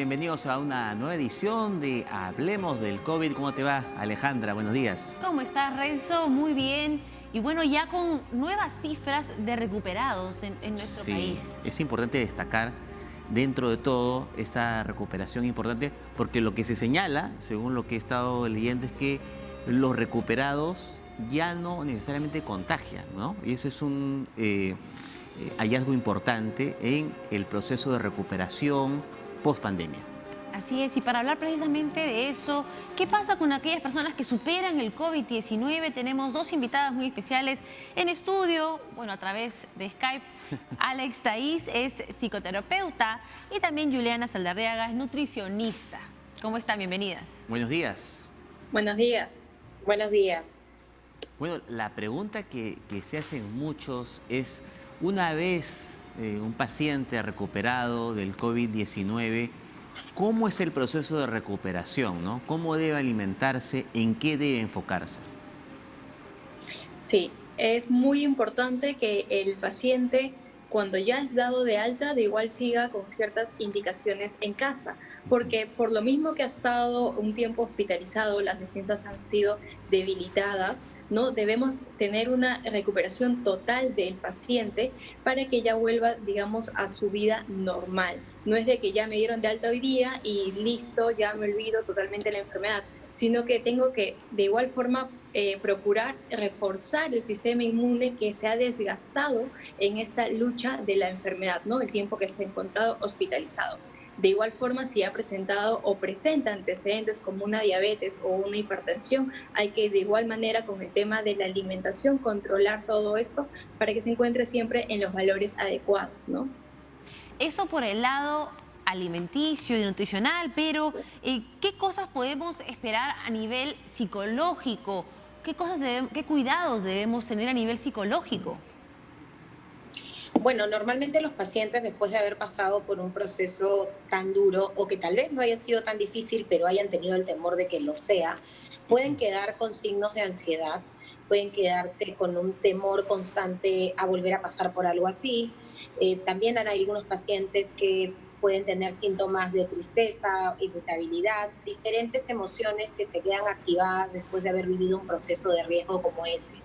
Bienvenidos a una nueva edición de Hablemos del COVID. ¿Cómo te va, Alejandra? Buenos días. ¿Cómo estás, Renzo? Muy bien. Y bueno, ya con nuevas cifras de recuperados en nuestro país. Es importante destacar dentro de todo esta recuperación importante porque lo que se señala, según lo que he estado leyendo, es que los recuperados ya no necesariamente contagian, ¿no? Y eso es un hallazgo importante en el proceso de recuperación post-pandemia. Así es, y para hablar precisamente de eso, ¿qué pasa con aquellas personas que superan el COVID-19? Tenemos dos invitadas muy especiales en estudio, bueno, a través de Skype. Alex Taiz es psicoterapeuta y también Juliana Saldarriaga es nutricionista. ¿Cómo están? Bienvenidas. Buenos días. Buenos días. Buenos días. Bueno, la pregunta que se hacen muchos es, una vez un paciente recuperado del COVID-19, ¿cómo es el proceso de recuperación, ¿no? ¿Cómo debe alimentarse? ¿En qué debe enfocarse? Sí, es muy importante que el paciente, cuando ya es dado de alta, de igual siga con ciertas indicaciones en casa, porque por lo mismo que ha estado un tiempo hospitalizado, las defensas han sido debilitadas, ¿no? Debemos tener una recuperación total del paciente para que ya vuelva, digamos, a su vida normal. No es de que ya me dieron de alta hoy día y listo, ya me olvido totalmente la enfermedad, sino que tengo que de igual forma procurar reforzar el sistema inmune que se ha desgastado en esta lucha de la enfermedad, ¿no? El tiempo que se ha encontrado hospitalizado. De igual forma, si ha presentado o presenta antecedentes como una diabetes o una hipertensión, hay que de igual manera con el tema de la alimentación controlar todo esto para que se encuentre siempre en los valores adecuados, ¿no? Eso por el lado alimenticio y nutricional, pero ¿qué cosas podemos esperar a nivel psicológico? ¿Qué cuidados debemos tener a nivel psicológico? Bueno, normalmente los pacientes, después de haber pasado por un proceso tan duro o que tal vez no haya sido tan difícil, pero hayan tenido el temor de que lo sea, pueden quedar con signos de ansiedad, pueden quedarse con un temor constante a volver a pasar por algo así. También hay algunos pacientes que pueden tener síntomas de tristeza, irritabilidad, diferentes emociones que se quedan activadas después de haber vivido un proceso de riesgo como ese.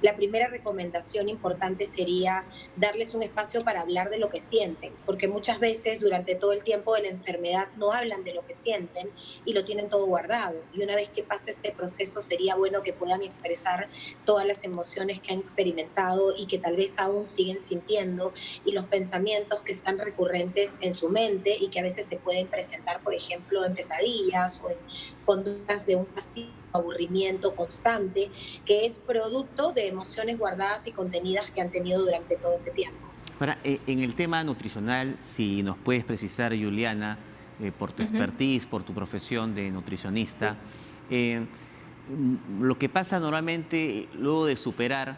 La primera recomendación importante sería darles un espacio para hablar de lo que sienten, porque muchas veces durante todo el tiempo de la enfermedad no hablan de lo que sienten y lo tienen todo guardado. Y una vez que pase este proceso sería bueno que puedan expresar todas las emociones que han experimentado y que tal vez aún siguen sintiendo y los pensamientos que están recurrentes en su mente y que a veces se pueden presentar, por ejemplo, en pesadillas o en conductas de un fastidio, aburrimiento constante, que es producto de emociones guardadas y contenidas que han tenido durante todo ese tiempo. Ahora, en el tema nutricional, si nos puedes precisar, Juliana, por tu expertise, por tu profesión de nutricionista, lo que pasa normalmente luego de superar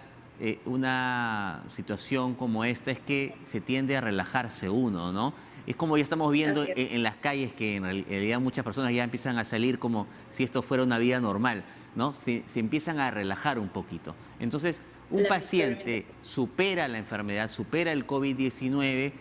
una situación como esta es que se tiende a relajarse uno, ¿no? Es como ya estamos viendo en las calles que en realidad muchas personas ya empiezan a salir como si esto fuera una vida normal, ¿no? Se empiezan a relajar un poquito. Entonces, un paciente supera la enfermedad, supera el COVID-19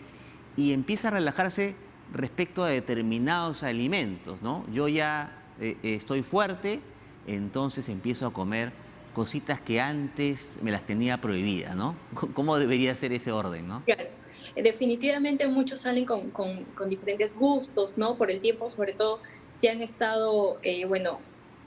y empieza a relajarse respecto a determinados alimentos, ¿no? Yo ya estoy fuerte, entonces empiezo a comer cositas que antes me las tenía prohibidas, ¿no? ¿Cómo debería ser ese orden, no? Claro. Definitivamente muchos salen con diferentes gustos, ¿no? Por el tiempo, sobre todo si han estado, bueno,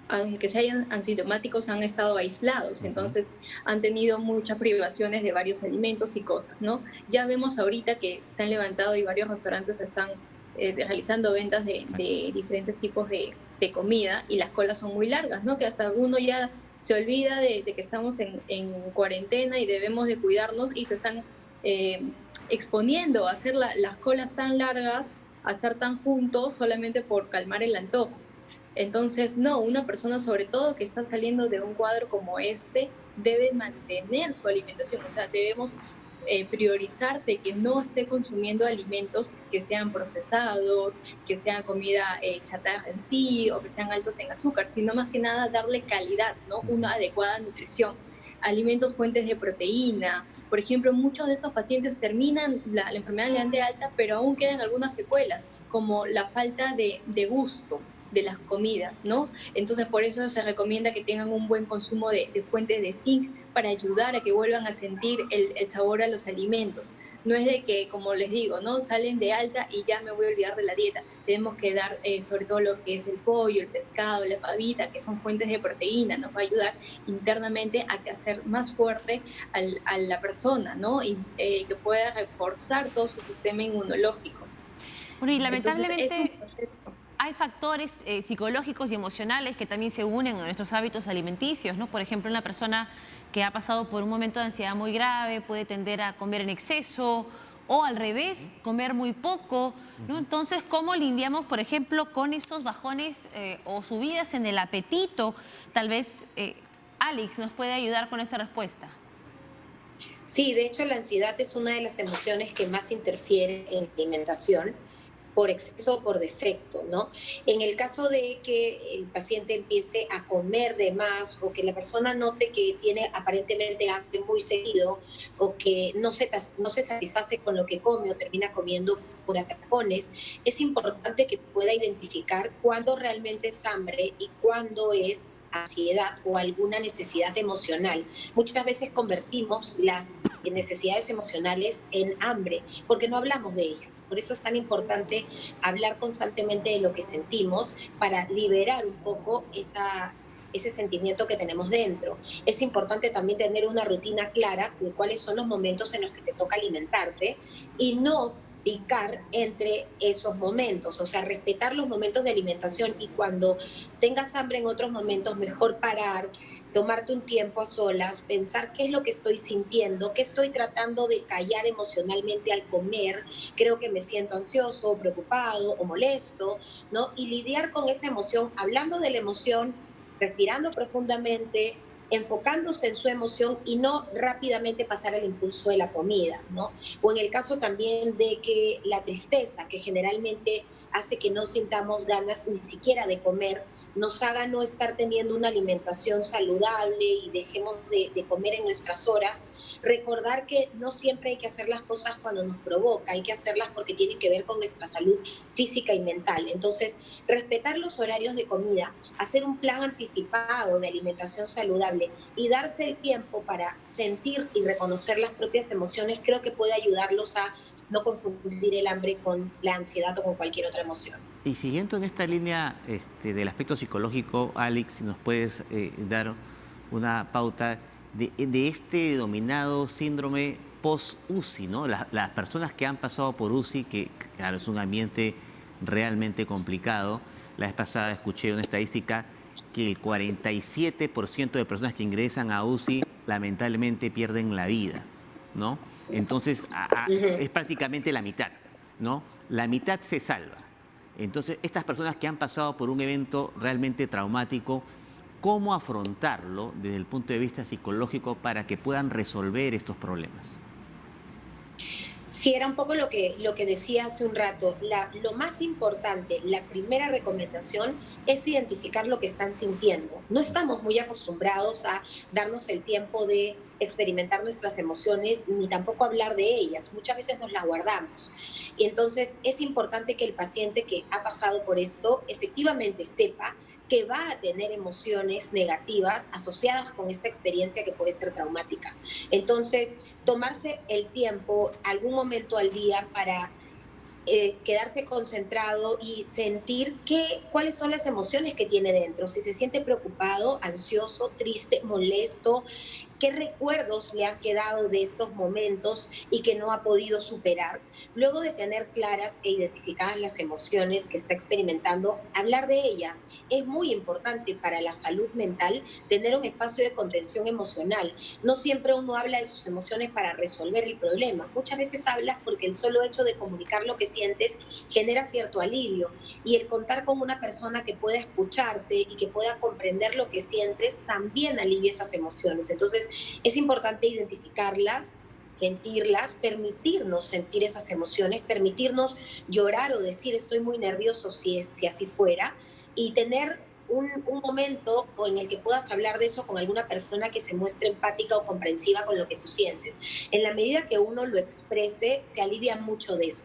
aunque sean asintomáticos, han estado aislados, entonces han tenido muchas privaciones de varios alimentos y cosas, ¿no? Ya vemos ahorita que se han levantado y varios restaurantes están realizando ventas de diferentes tipos de comida y las colas son muy largas, ¿no? Que hasta uno ya se olvida de que estamos en cuarentena y debemos de cuidarnos y se están exponiendo a hacer las colas tan largas, a estar tan juntos solamente por calmar el antojo. Entonces, no, una persona sobre todo que está saliendo de un cuadro como este debe mantener su alimentación, o sea, debemos priorizar de que no esté consumiendo alimentos que sean procesados, que sean comida chatarra en sí o que sean altos en azúcar, sino más que nada darle calidad, ¿no? Una adecuada nutrición, alimentos fuentes de proteína. Por ejemplo, muchos de estos pacientes terminan la enfermedad, le dan de alta, pero aún quedan algunas secuelas como la falta de gusto de las comidas, ¿no? Entonces por eso se recomienda que tengan un buen consumo de fuentes de zinc para ayudar a que vuelvan a sentir el sabor a los alimentos. No es de que, como les digo, ¿no? Salen de alta y ya me voy a olvidar de la dieta. Tenemos que dar sobre todo lo que es el pollo, el pescado, la pavita, que son fuentes de proteína, nos va a ayudar internamente a hacer más fuerte a la persona, ¿no? Y que pueda reforzar todo su sistema inmunológico. Bueno, y Entonces, es un lamentablemente proceso. hay factores psicológicos y emocionales que también se unen a nuestros hábitos alimenticios, ¿no? Por ejemplo, una persona que ha pasado por un momento de ansiedad muy grave puede tender a comer en exceso o al revés, comer muy poco, ¿no? Entonces, ¿cómo lidiamos, por ejemplo, con esos bajones o subidas en el apetito? Tal vez Alex nos puede ayudar con esta respuesta. Sí, de hecho la ansiedad es una de las emociones que más interfiere en la alimentación por exceso o por defecto, ¿no? En el caso de que el paciente empiece a comer de más o que la persona note que tiene aparentemente hambre muy seguido o que no se satisface con lo que come o termina comiendo por atracones, es importante que pueda identificar cuándo realmente es hambre y cuándo es ansiedad o alguna necesidad emocional. Muchas veces convertimos las necesidades emocionales en hambre, porque no hablamos de ellas. Por eso es tan importante hablar constantemente de lo que sentimos para liberar un poco ese sentimiento que tenemos dentro. Es importante también tener una rutina clara de cuáles son los momentos en los que te toca alimentarte y no picar entre esos momentos, o sea, respetar los momentos de alimentación y cuando tengas hambre en otros momentos, mejor parar, tomarte un tiempo a solas, pensar qué es lo que estoy sintiendo, qué estoy tratando de callar emocionalmente al comer, creo que me siento ansioso, preocupado o molesto, ¿no? Y lidiar con esa emoción, hablando de la emoción, respirando profundamente, enfocándose en su emoción y no rápidamente pasar al impulso de la comida, ¿no? O en el caso también de que la tristeza, que generalmente hace que no sintamos ganas ni siquiera de comer, nos haga no estar teniendo una alimentación saludable y dejemos de comer en nuestras horas, recordar que no siempre hay que hacer las cosas cuando nos provoca, hay que hacerlas porque tienen que ver con nuestra salud física y mental. Entonces, respetar los horarios de comida, hacer un plan anticipado de alimentación saludable y darse el tiempo para sentir y reconocer las propias emociones, creo que puede ayudarlos a no confundir el hambre con la ansiedad o con cualquier otra emoción. Y siguiendo en esta línea del aspecto psicológico, Alex, si nos puedes dar una pauta de este denominado síndrome post-UCI, ¿no? Las personas que han pasado por UCI, que claro, es un ambiente realmente complicado. La vez pasada escuché una estadística que el 47% de personas que ingresan a UCI lamentablemente pierden la vida, ¿no? Entonces, es prácticamente la mitad, ¿no? La mitad se salva. Entonces, estas personas que han pasado por un evento realmente traumático, ¿cómo afrontarlo desde el punto de vista psicológico para que puedan resolver estos problemas? Sí, era un poco lo que decía hace un rato. Lo más importante, la primera recomendación es identificar lo que están sintiendo. No estamos muy acostumbrados a darnos el tiempo de experimentar nuestras emociones ni tampoco hablar de ellas. Muchas veces nos las guardamos. Y entonces es importante que el paciente que ha pasado por esto efectivamente sepa que va a tener emociones negativas asociadas con esta experiencia que puede ser traumática. Entonces, tomarse el tiempo, algún momento al día para quedarse concentrado y sentir cuáles son las emociones que tiene dentro. Si se siente preocupado, ansioso, triste, molesto, qué recuerdos le han quedado de estos momentos y que no ha podido superar. Luego de tener claras e identificadas las emociones que está experimentando, hablar de ellas. Es muy importante para la salud mental tener un espacio de contención emocional. No siempre uno habla de sus emociones para resolver el problema. Muchas veces hablas porque el solo hecho de comunicar lo que sientes genera cierto alivio. Y el contar con una persona que pueda escucharte y que pueda comprender lo que sientes también alivia esas emociones. Entonces, es importante identificarlas, sentirlas, permitirnos sentir esas emociones, permitirnos llorar o decir estoy muy nervioso si así fuera, y tener un momento en el que puedas hablar de eso con alguna persona que se muestre empática o comprensiva con lo que tú sientes. En la medida que uno lo exprese, se alivia mucho de eso.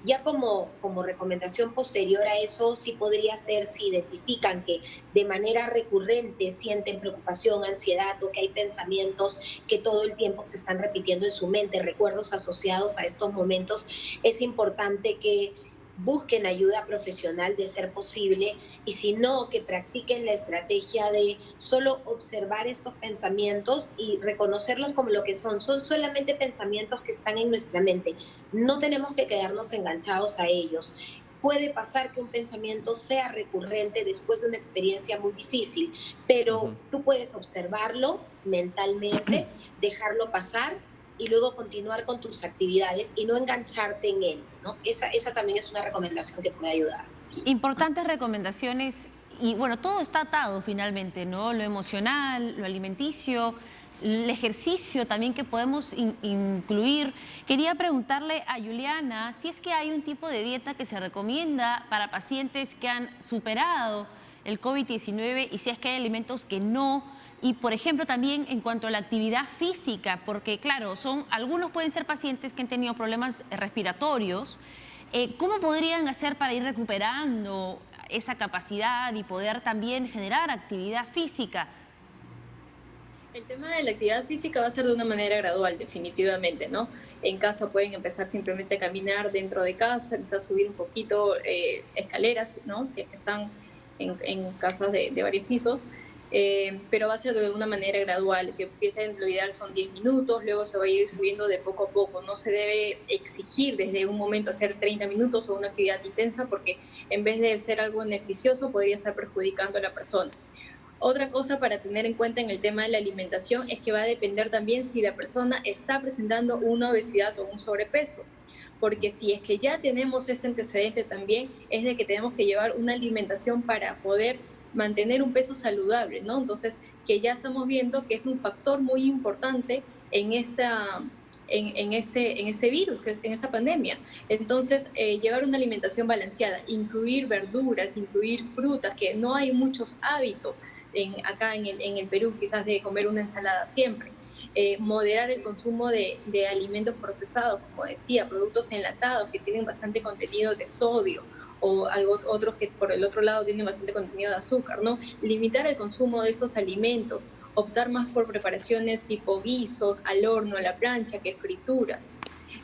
Ya como recomendación posterior a eso, sí podría ser si identifican que de manera recurrente sienten preocupación, ansiedad o que hay pensamientos que todo el tiempo se están repitiendo en su mente, recuerdos asociados a estos momentos, es importante que busquen ayuda profesional de ser posible y si no, que practiquen la estrategia de solo observar estos pensamientos y reconocerlos como lo que son. Son solamente pensamientos que están en nuestra mente. No tenemos que quedarnos enganchados a ellos. Puede pasar que un pensamiento sea recurrente después de una experiencia muy difícil, pero tú puedes observarlo mentalmente, dejarlo pasar y luego continuar con tus actividades y no engancharte en él, ¿no? Esa también es una recomendación que puede ayudar. Importantes recomendaciones y bueno, todo está atado finalmente, ¿no? Lo emocional, lo alimenticio, el ejercicio también que podemos incluir. Quería preguntarle a Juliana si es que hay un tipo de dieta que se recomienda para pacientes que han superado el COVID-19 y si es que hay alimentos que no. Y, por ejemplo, también en cuanto a la actividad física, porque, claro, algunos pueden ser pacientes que han tenido problemas respiratorios. ¿Cómo podrían hacer para ir recuperando esa capacidad y poder también generar actividad física? El tema de la actividad física va a ser de una manera gradual, definitivamente, ¿no? En casa pueden empezar simplemente a caminar dentro de casa, quizás subir un poquito escaleras, ¿no? Si es que están en casas de varios pisos, pero va a ser de una manera gradual, que empiecen, lo ideal son 10 minutos, luego se va a ir subiendo de poco a poco. No se debe exigir desde un momento hacer 30 minutos o una actividad intensa, porque en vez de ser algo beneficioso, podría estar perjudicando a la persona. Otra cosa para tener en cuenta en el tema de la alimentación es que va a depender también si la persona está presentando una obesidad o un sobrepeso, porque si es que ya tenemos este antecedente también, es de que tenemos que llevar una alimentación para poder mantener un peso saludable, ¿no? Entonces, que ya estamos viendo que es un factor muy importante en este virus, que es en esta pandemia. Entonces, llevar una alimentación balanceada, incluir verduras, incluir frutas, que no hay muchos hábitos acá en el Perú, quizás de comer una ensalada siempre. Moderar el consumo de alimentos procesados, como decía, productos enlatados que tienen bastante contenido de sodio o otros que por el otro lado tienen bastante contenido de azúcar, ¿no? Limitar el consumo de estos alimentos, optar más por preparaciones tipo guisos, al horno, a la plancha, que frituras.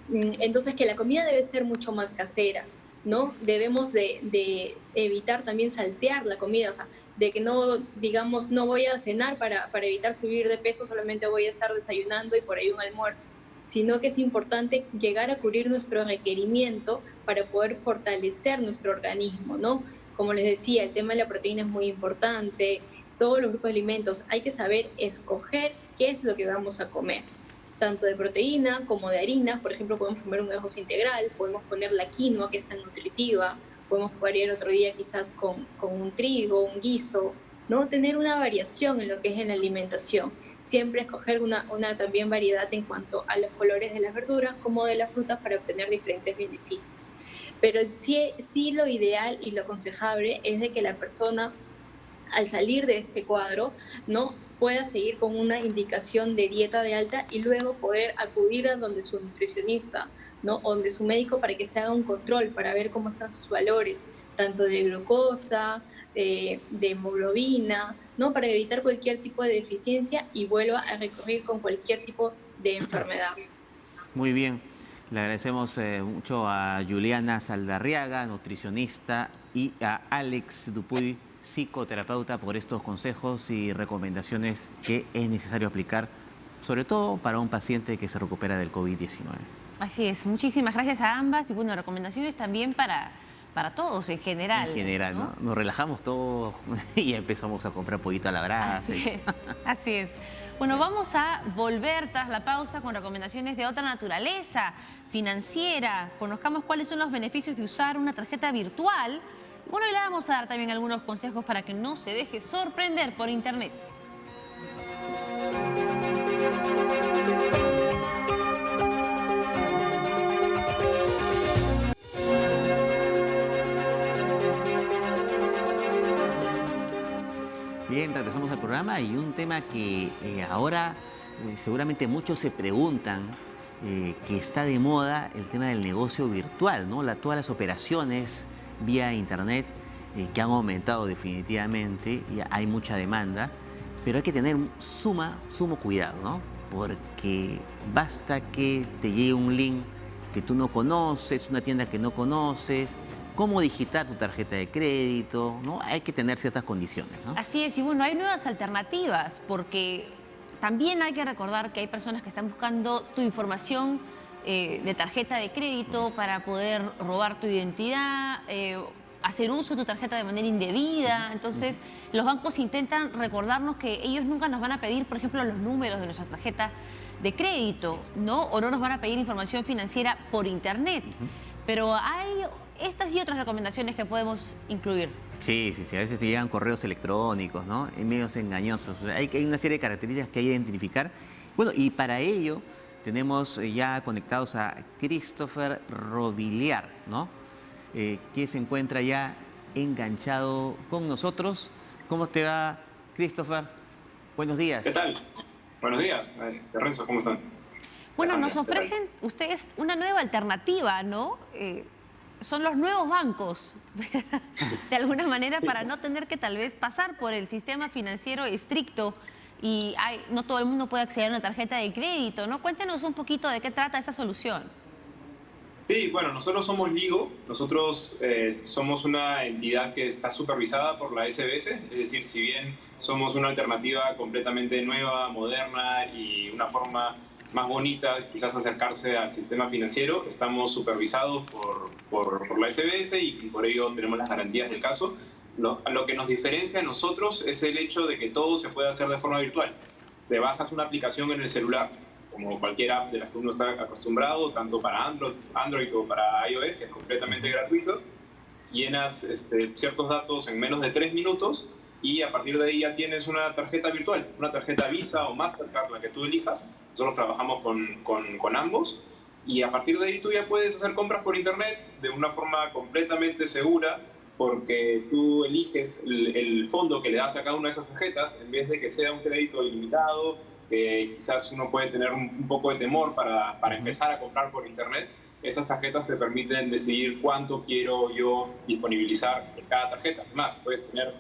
Entonces, que la comida debe ser mucho más casera, ¿no? Debemos de evitar también saltear la comida, o sea, de que no, digamos, no voy a cenar para evitar subir de peso, solamente voy a estar desayunando y por ahí un almuerzo, sino que es importante llegar a cubrir nuestro requerimiento para poder fortalecer nuestro organismo, ¿no? Como les decía, el tema de la proteína es muy importante, todos los grupos de alimentos, hay que saber escoger qué es lo que vamos a comer, tanto de proteína como de harina. Por ejemplo, podemos comer un arroz integral, podemos poner la quinoa, que es tan nutritiva, podemos variar otro día quizás con un trigo, un guiso, ¿no? Tener una variación en lo que es en la alimentación. Siempre escoger una también variedad en cuanto a los colores de las verduras como de las frutas para obtener diferentes beneficios. Pero sí lo ideal y lo aconsejable es de que la persona, al salir de este cuadro, ¿no?, pueda seguir con una indicación de dieta de alta y luego poder acudir a donde su nutricionista, ¿no?, o donde su médico, para que se haga un control, para ver cómo están sus valores, tanto de glucosa, de hemoglobina, ¿no?, para evitar cualquier tipo de deficiencia y vuelva a recurrir con cualquier tipo de enfermedad. Muy bien. Le agradecemos mucho a Juliana Saldarriaga, nutricionista, y a Alex Dupuy, psicoterapeuta, por estos consejos y recomendaciones que es necesario aplicar, sobre todo para un paciente que se recupera del COVID-19. Así es, muchísimas gracias a ambas y bueno, recomendaciones también para todos en general. En general, ¿no? Nos relajamos todos y empezamos a comprar pollito a la brasa. Así es, así es. Bueno, vamos a volver tras la pausa con recomendaciones de otra naturaleza, financiera. Conozcamos cuáles son los beneficios de usar una tarjeta virtual. Bueno, y le vamos a dar también algunos consejos para que no se deje sorprender por internet. Bien, regresamos al programa y un tema que ahora seguramente muchos se preguntan que está de moda el tema del negocio virtual, ¿no? Todas las operaciones vía internet que han aumentado definitivamente, y hay mucha demanda, pero hay que tener sumo cuidado, ¿no? Porque basta que te llegue un link que tú no conoces, una tienda que no conoces, cómo digitar tu tarjeta de crédito, ¿no? Hay que tener ciertas condiciones, ¿no? Así es, y bueno, hay nuevas alternativas, porque también hay que recordar que hay personas que están buscando tu información de tarjeta de crédito para poder robar tu identidad, hacer uso de tu tarjeta de manera indebida. Entonces, los bancos intentan recordarnos que ellos nunca nos van a pedir, por ejemplo, los números de nuestra tarjeta de crédito, ¿no? O no nos van a pedir información financiera por internet. Pero hay estas y otras recomendaciones que podemos incluir. Sí, a veces te llegan correos electrónicos, ¿no? Medios engañosos. O sea, hay una serie de características que hay que identificar. Bueno, y para ello tenemos ya conectados a Christopher Robiliar, ¿no? Que se encuentra ya enganchado con nosotros. ¿Cómo te va, Christopher? Buenos días. ¿Qué tal? Buenos días, Renzo, ¿cómo están? Bueno, nos ofrecen ustedes una nueva alternativa, ¿no? Son los nuevos bancos, de alguna manera, para no tener que tal vez pasar por el sistema financiero estricto y no todo el mundo puede acceder a una tarjeta de crédito, ¿no? Cuéntenos un poquito de qué trata esa solución. Sí, bueno, nosotros somos Ligo, nosotros somos una entidad que está supervisada por la SBS, es decir, si bien somos una alternativa completamente nueva, moderna y una forma más bonita quizás acercarse al sistema financiero, estamos supervisados por la SBS y por ello tenemos las garantías del caso. Lo que nos diferencia a nosotros es el hecho de que todo se puede hacer de forma virtual. Te bajas una aplicación en el celular, como cualquier app de las que uno está acostumbrado, tanto para Android o para iOS, que es completamente gratuito, llenas ciertos datos en menos de 3 minutos y a partir de ahí ya tienes una tarjeta virtual, una tarjeta Visa o Mastercard, la que tú elijas. Nosotros trabajamos con ambos y a partir de ahí tú ya puedes hacer compras por internet de una forma completamente segura, porque tú eliges el fondo que le das a cada una de esas tarjetas en vez de que sea un crédito ilimitado. Quizás uno puede tener un poco de temor para empezar a comprar por internet. Esas tarjetas te permiten decidir cuánto quiero yo disponibilizar en cada tarjeta. Además, puedes tener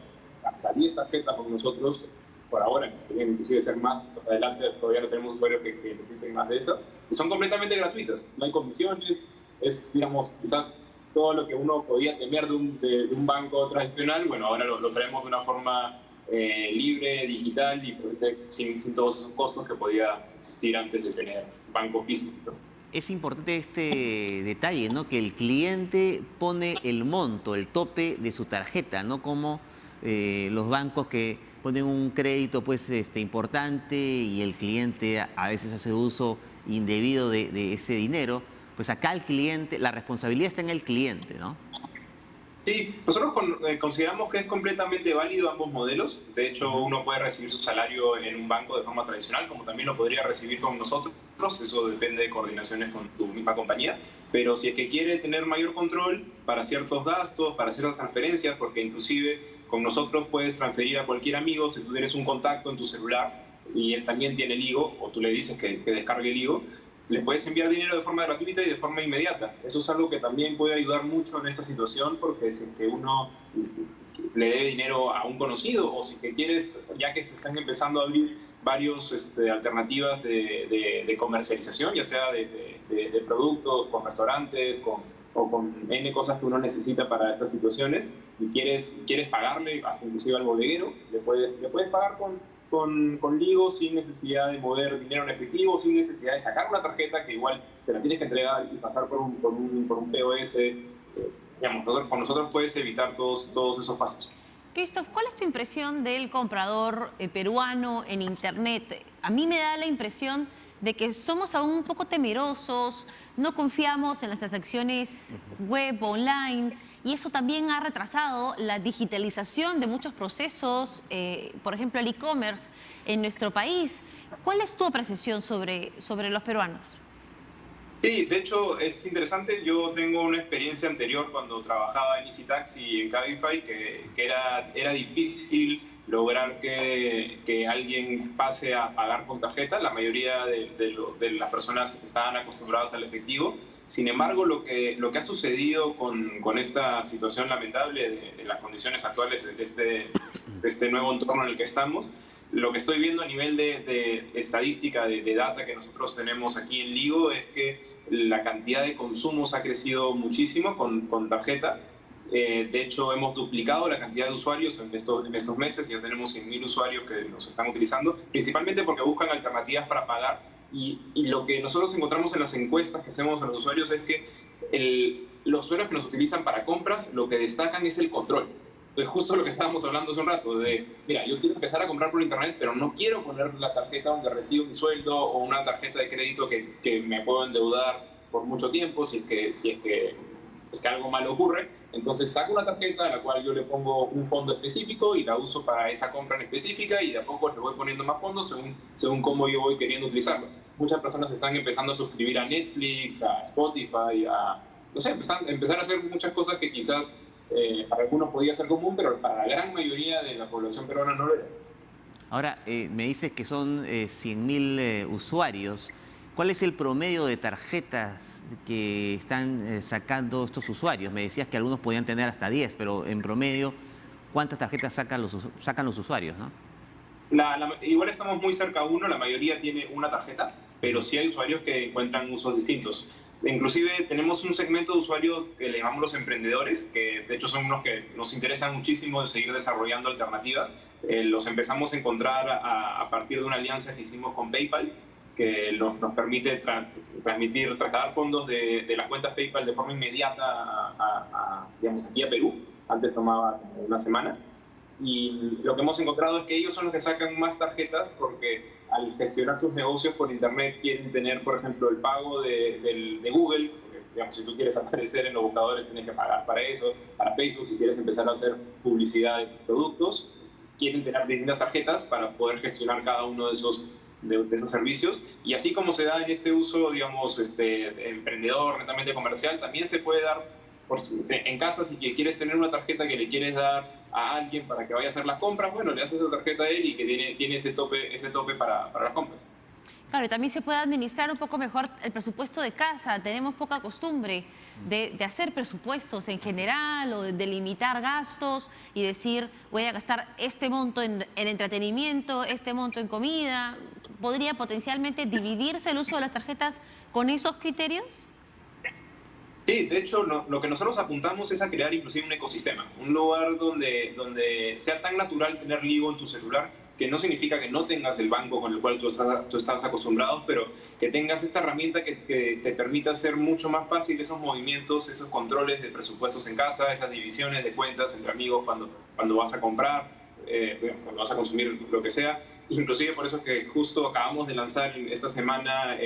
hasta 10 tarjetas con nosotros por ahora, podrían inclusive ser más adelante, todavía no tenemos usuarios que necesiten más de esas, y son completamente gratuitas, no hay comisiones, es, digamos, quizás todo lo que uno podía temer de un banco tradicional, bueno, ahora lo traemos de una forma libre, digital y sin todos esos costos que podía existir antes de tener banco físico. Es importante este detalle, ¿no? Que el cliente pone el monto, el tope de su tarjeta, no como los bancos que ponen un crédito pues importante y el cliente a veces hace uso indebido de ese dinero. Pues acá el cliente, la responsabilidad está en el cliente, ¿no? Sí, nosotros consideramos que es completamente válido ambos modelos. De hecho, uno puede recibir su salario en un banco de forma tradicional, como también lo podría recibir con nosotros. Eso depende de coordinaciones con tu misma compañía. Pero si es que quiere tener mayor control para ciertos gastos, para ciertas transferencias, porque inclusive con nosotros puedes transferir a cualquier amigo si tú tienes un contacto en tu celular y él también tiene Ligo, o tú le dices que descargue Ligo, le puedes enviar dinero de forma gratuita y de forma inmediata. Eso es algo que también puede ayudar mucho en esta situación, porque si es que uno le debe dinero a un conocido o si que quieres, ya que se están empezando a abrir varios alternativas de comercialización, ya sea de productos, con restaurantes, o con N cosas que uno necesita para estas situaciones, y quieres pagarle hasta inclusive al bodeguero, le puedes pagar con Ligo sin necesidad de mover dinero en efectivo, sin necesidad de sacar una tarjeta que igual se la tienes que entregar y pasar por un POS. Digamos, con nosotros puedes evitar todos esos pasos. Christoph, ¿cuál es tu impresión del comprador peruano en Internet? A mí me da la impresión de que somos aún un poco temerosos, no confiamos en las transacciones web, online, y eso también ha retrasado la digitalización de muchos procesos, por ejemplo el e-commerce en nuestro país. ¿Cuál es tu apreciación sobre los peruanos? Sí, de hecho es interesante. Yo tengo una experiencia anterior cuando trabajaba en EasyTaxi y en Cabify que era difícil lograr que alguien pase a pagar con tarjeta. La mayoría de las personas estaban acostumbradas al efectivo. Sin embargo, lo que ha sucedido con esta situación lamentable de las condiciones actuales de este nuevo entorno en el que estamos, lo que estoy viendo a nivel de estadística, de data que nosotros tenemos aquí en Ligo, es que la cantidad de consumos ha crecido muchísimo con tarjeta. De hecho, hemos duplicado la cantidad de usuarios en estos meses. Ya tenemos 100.000 usuarios que nos están utilizando, principalmente porque buscan alternativas para pagar. Y lo que nosotros encontramos en las encuestas que hacemos a los usuarios es que los usuarios que nos utilizan para compras, lo que destacan es el control. Entonces, justo lo que estábamos hablando hace un rato, de, mira, yo quiero empezar a comprar por internet, pero no quiero poner la tarjeta donde recibo mi sueldo o una tarjeta de crédito que me puedo endeudar por mucho tiempo si es que algo malo ocurre. Entonces saco una tarjeta a la cual yo le pongo un fondo específico y la uso para esa compra en específica, y de a poco le voy poniendo más fondos según cómo yo voy queriendo utilizarlo. Muchas personas están empezando a suscribir a Netflix, a Spotify, no sé, empezar a hacer muchas cosas que quizás para algunos podía ser común, pero para la gran mayoría de la población peruana no lo era. Ahora, me dices que son 100.000 usuarios. ¿Cuál es el promedio de tarjetas que están sacando estos usuarios? Me decías que algunos podían tener hasta 10, pero en promedio, ¿cuántas tarjetas sacan los usuarios, no? Igual estamos muy cerca a uno, la mayoría tiene una tarjeta, pero sí hay usuarios que encuentran usos distintos. Inclusive tenemos un segmento de usuarios que le llamamos los emprendedores, que de hecho son unos que nos interesan muchísimo de seguir desarrollando alternativas. Los empezamos a encontrar a partir de una alianza que hicimos con PayPal, que nos permite trasladar fondos de las cuentas PayPal de forma inmediata digamos, aquí a Perú. Antes tomaba una semana. Y lo que hemos encontrado es que ellos son los que sacan más tarjetas porque al gestionar sus negocios por internet quieren tener, por ejemplo, el pago de Google. Porque, digamos, si tú quieres aparecer en los buscadores tienes que pagar para eso. Para Facebook, si quieres empezar a hacer publicidad de productos, quieren tener distintas tarjetas para poder gestionar cada uno de esos servicios. Y así como se da en este uso, digamos, emprendedor, netamente comercial, también se puede dar en casa. Si quieres tener una tarjeta que le quieres dar a alguien para que vaya a hacer las compras, bueno, le haces esa tarjeta a él y que tiene ese tope para las compras. Claro, y también se puede administrar un poco mejor el presupuesto de casa. Tenemos poca costumbre de hacer presupuestos en general o de limitar gastos y decir, voy a gastar este monto en entretenimiento, este monto en comida. ¿Podría potencialmente dividirse el uso de las tarjetas con esos criterios? Sí, de hecho, lo que nosotros apuntamos es a crear inclusive un ecosistema, un lugar donde sea tan natural tener Ligo en tu celular, que no significa que no tengas el banco con el cual tú estás acostumbrado, pero que tengas esta herramienta que te permita hacer mucho más fácil esos movimientos, esos controles de presupuestos en casa, esas divisiones de cuentas entre amigos cuando vas a comprar, cuando vas a consumir lo que sea. Inclusive por eso es que justo acabamos de lanzar esta semana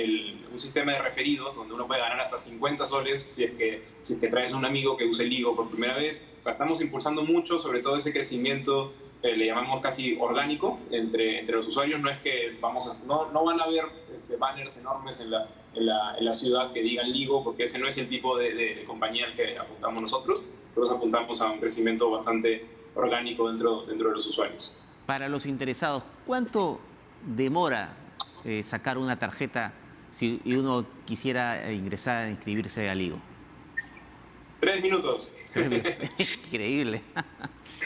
un sistema de referidos donde uno puede ganar hasta 50 soles si es que traes a un amigo que use Ligo por primera vez. O sea, estamos impulsando mucho, sobre todo ese crecimiento, le llamamos casi orgánico, entre los usuarios. No es que no van a ver banners enormes en la ciudad que digan Ligo, porque ese no es el tipo de compañía al que apuntamos nosotros. Nosotros apuntamos a un crecimiento bastante orgánico dentro de los usuarios. Para los interesados, ¿cuánto demora sacar una tarjeta si uno quisiera inscribirse a Ligo? 3 minutos. Increíble.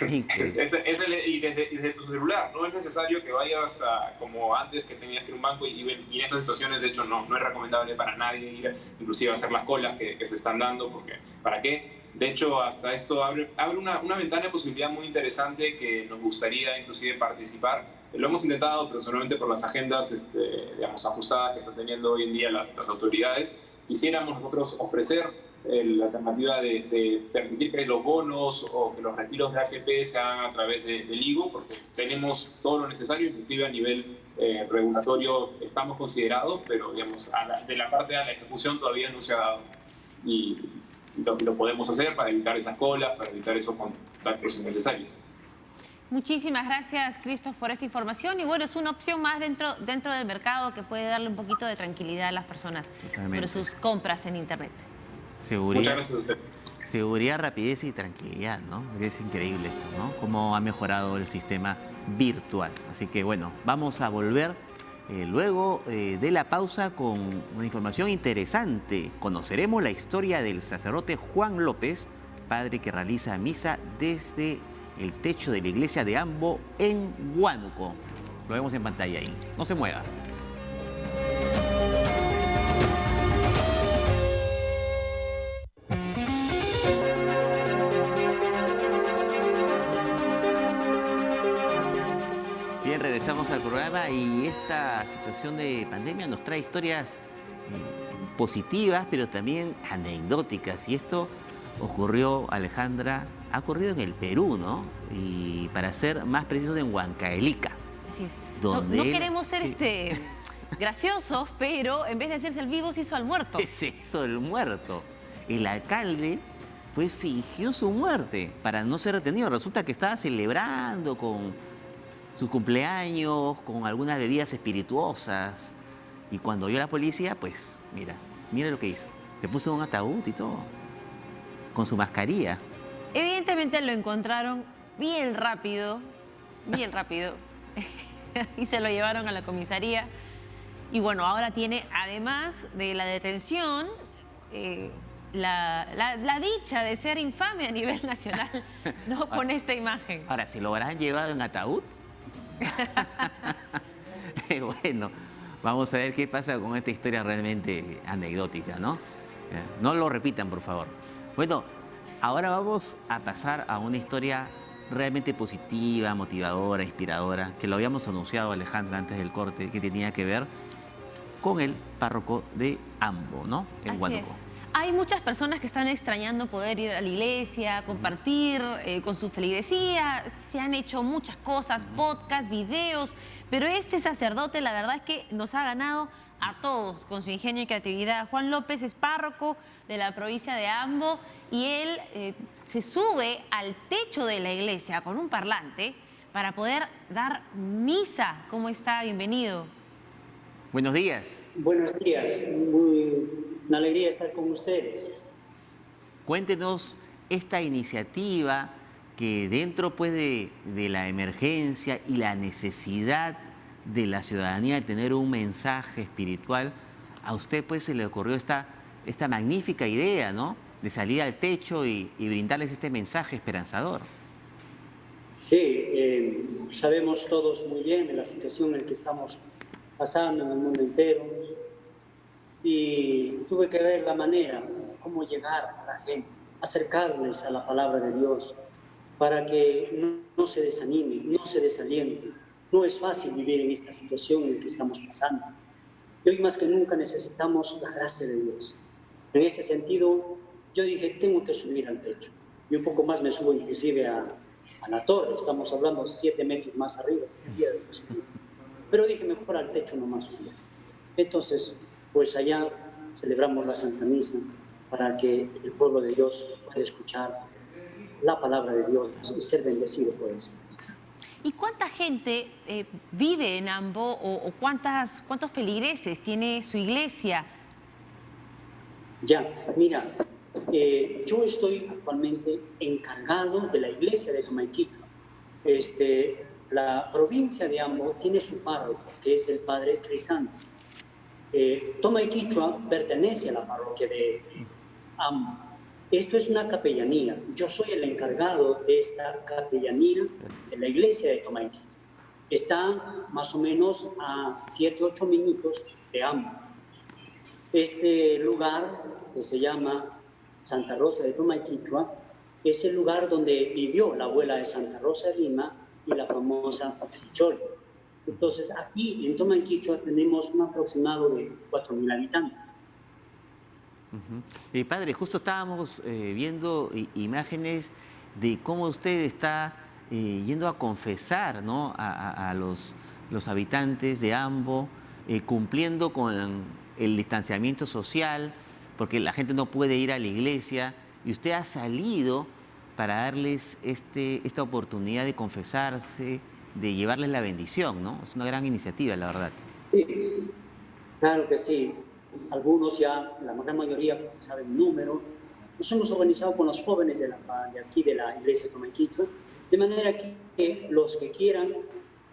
Y desde tu celular, no es necesario que vayas como antes, que tenías que ir a un banco, y en estas situaciones de hecho no es recomendable para nadie ir inclusive a hacer las colas que se están dando, porque ¿para qué? De hecho, hasta esto abre una ventana de posibilidad muy interesante que nos gustaría inclusive participar. Lo hemos intentado, pero solamente por las agendas digamos, ajustadas que están teniendo hoy en día las autoridades. Quisiéramos nosotros ofrecer la alternativa de permitir que los bonos o que los retiros de AFP se hagan a través de Ligo, porque tenemos todo lo necesario, inclusive a nivel regulatorio estamos considerados, pero digamos, de la parte de la ejecución todavía no se ha dado. Y lo podemos hacer para evitar esas colas, para evitar esos contactos innecesarios. Muchísimas gracias, Christoph, por esta información. Y bueno, es una opción más dentro del mercado que puede darle un poquito de tranquilidad a las personas sobre sus compras en Internet. Seguridad, muchas gracias a usted. Seguridad, rapidez y tranquilidad, ¿no? Es increíble esto, ¿no? Cómo ha mejorado el sistema virtual. Así que bueno, vamos a volver luego de la pausa con una información interesante. Conoceremos la historia del sacerdote Juan López, padre que realiza misa desde el techo de la iglesia de Ambo en Huánuco. Lo vemos en pantalla ahí. No se mueva. Bien, regresamos al programa y esta situación de pandemia nos trae historias positivas, pero también anecdóticas. Y esto ocurrió, Alejandra, ha ocurrido en el Perú, ¿no? Y para ser más precisos, en Huancavelica. Así es. Donde No queremos ser graciosos, pero en vez de hacerse el vivo, se hizo al muerto. Se hizo el muerto. El alcalde, pues, fingió su muerte para no ser detenido. Resulta que estaba celebrando con su cumpleaños, con algunas bebidas espirituosas. Y cuando vio a la policía, pues, mira lo que hizo. Se puso en un ataúd y todo, con su mascarilla. Evidentemente lo encontraron bien rápido, y se lo llevaron a la comisaría. Y bueno, ahora tiene, además de la detención, la dicha de ser infame a nivel nacional, ¿no? Con esta imagen. Ahora, ¿se lo habrán llevado en ataúd? Bueno, vamos a ver qué pasa con esta historia realmente anecdótica, ¿no? No lo repitan, por favor. Bueno, ahora vamos a pasar a una historia realmente positiva, motivadora, inspiradora, que lo habíamos anunciado, Alejandra, antes del corte, que tenía que ver con el párroco de Ambo, ¿no? En Huánuco. Hay muchas personas que están extrañando poder ir a la iglesia, compartir con su feligresía. Se han hecho muchas cosas, podcasts, videos, pero este sacerdote, la verdad es que nos ha ganado a todos con su ingenio y creatividad. Juan López es párroco de la provincia de Ambo y él se sube al techo de la iglesia con un parlante para poder dar misa. ¿Cómo está? Bienvenido. Buenos días. Buenos días. Una alegría estar con ustedes. Cuéntenos esta iniciativa que dentro, pues, de la emergencia y la necesidad de la ciudadanía de tener un mensaje espiritual, a usted, pues, se le ocurrió esta magnífica idea, ¿no? De salir al techo y brindarles este mensaje esperanzador. Sí, sabemos todos muy bien de la situación en la que estamos pasando en el mundo entero. Y tuve que ver la manera, cómo llegar a la gente, acercarles a la palabra de Dios, para que no se desanimen, no se desalienten. No es fácil vivir en esta situación en la que estamos pasando. Y hoy más que nunca necesitamos la gracia de Dios. En ese sentido, yo dije, tengo que subir al techo. Y un poco más me subo inclusive a la torre. Estamos hablando 7 metros más arriba. Pero dije, mejor al techo nomás subir. Entonces, pues allá celebramos la Santa Misa para que el pueblo de Dios pueda escuchar la palabra de Dios y ser bendecido por eso. ¿Y cuánta gente vive en Ambo o cuántos feligreses tiene su iglesia? Ya, mira, yo estoy actualmente encargado de la iglesia de Tomaiquichua. La provincia de Ambo tiene su párroco, que es el padre Crisanto. Tomaiquichua pertenece a la parroquia de Ambo. Esto es una capellanía. Yo soy el encargado de esta capellanía de la iglesia de Tomaiquichua. Está más o menos a 7-8 minutos de Ambo. Este lugar, que se llama Santa Rosa de Tomaiquichua, es el lugar donde vivió la abuela de Santa Rosa de Lima y la famosa Pichol. Entonces, aquí en Tomaiquichua tenemos un aproximado de 4.000 habitantes. Padre, justo estábamos viendo imágenes de cómo usted está yendo a confesar, ¿no? a los habitantes de Ambo, cumpliendo con el distanciamiento social, porque la gente no puede ir a la iglesia, y usted ha salido para darles esta oportunidad de confesarse, de llevarles la bendición, ¿no? Es una gran iniciativa, la verdad. Sí, claro que sí. Algunos ya, la gran mayoría, saben el número. Nos hemos organizado con los jóvenes de aquí de la iglesia de Tomaiquichua. De manera que los que quieran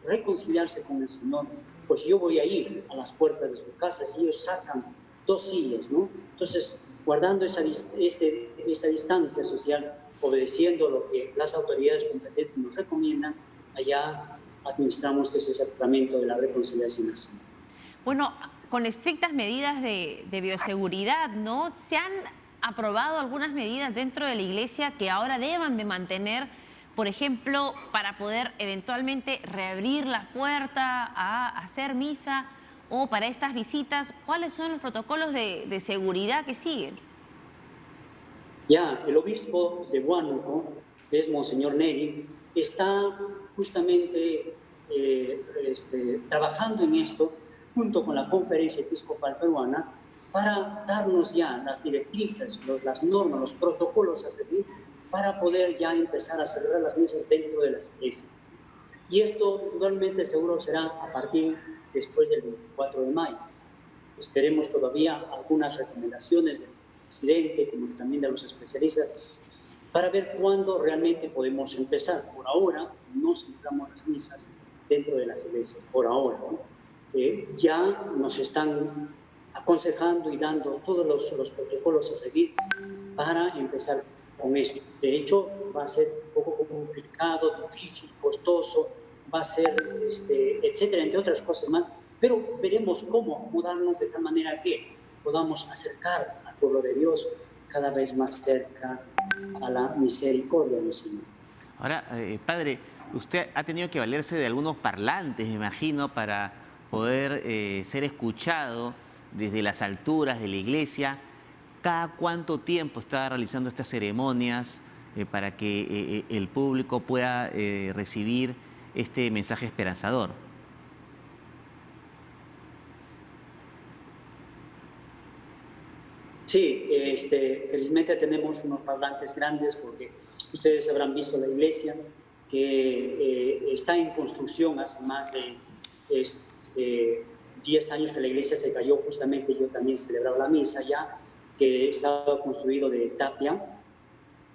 reconciliarse con el Señor, pues yo voy a ir a las puertas de su casa si ellos sacan 2 sillas, ¿no? Entonces, guardando esa distancia social, obedeciendo lo que las autoridades competentes nos recomiendan, allá administramos ese sacramento de la reconciliación así. Bueno, con estrictas medidas de bioseguridad, ¿no? ¿Se han aprobado algunas medidas dentro de la iglesia que ahora deban de mantener, por ejemplo, para poder eventualmente reabrir la puerta a hacer misa o para estas visitas? ¿Cuáles son los protocolos de seguridad que siguen? Ya, el obispo de Huánuco, que es Monseñor Neri, está justamente trabajando en esto junto con la Conferencia Episcopal Peruana para darnos ya las directrices, las normas, los protocolos a seguir para poder ya empezar a celebrar las misas dentro de las iglesias. Y esto realmente seguro será a partir después del 24 de mayo. Esperemos todavía algunas recomendaciones del presidente, como también de los especialistas, para ver cuándo realmente podemos empezar. Por ahora no celebramos las misas dentro de las iglesias, por ahora, ¿no? Ya nos están aconsejando y dando todos los protocolos a seguir para empezar con esto. De hecho, va a ser un poco complicado, difícil, costoso, va a ser, etcétera, entre otras cosas más, pero veremos cómo acomodarnos de tal manera que podamos acercar al pueblo de Dios cada vez más cerca a la misericordia del Señor. Ahora, padre, usted ha tenido que valerse de algunos parlantes, me imagino, para poder ser escuchado desde las alturas de la iglesia. ¿Cada cuánto tiempo está realizando estas ceremonias para que el público pueda recibir este mensaje esperanzador? Sí, felizmente tenemos unos parlantes grandes porque ustedes habrán visto la iglesia que está en construcción hace más de 10 años que la iglesia se cayó. Justamente yo también celebraba la misa ya, que estaba construido de tapia